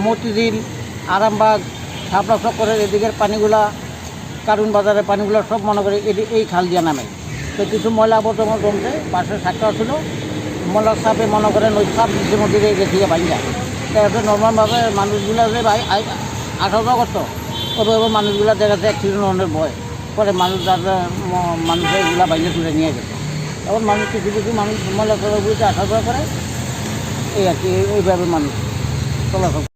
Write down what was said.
মতিঝিল, আরামবাগ, শাপলা চক্করের এদিকের পানিগুলা, কারুন বাজারের পানিগুলো সব মনে করে এই খাল দিয়া নামে। তো কিছু ময়লা আবর্জনা জমছে, পাশে সাক্ষা ছিল, ময়লার সাপে মনে করেন ওই সাপ নিজের মধ্যে গেছে ভাঙ্গা। তো এত নর্মালভাবে মানুষগুলা যে ভাই আসা যাওয়া করতো, তবে মানুষগুলা দেখাচ্ছে অ্যাক্সিডেন্টের ভয় পরে মানুষের এগুলা বাইরে তুলে নিয়ে গেছে। তখন মানুষ কিছু কিছু মানুষ ময়লা চলাগুলিতে আসা যাওয়া করে, এই আর কি এইভাবে মানুষ চলাচল।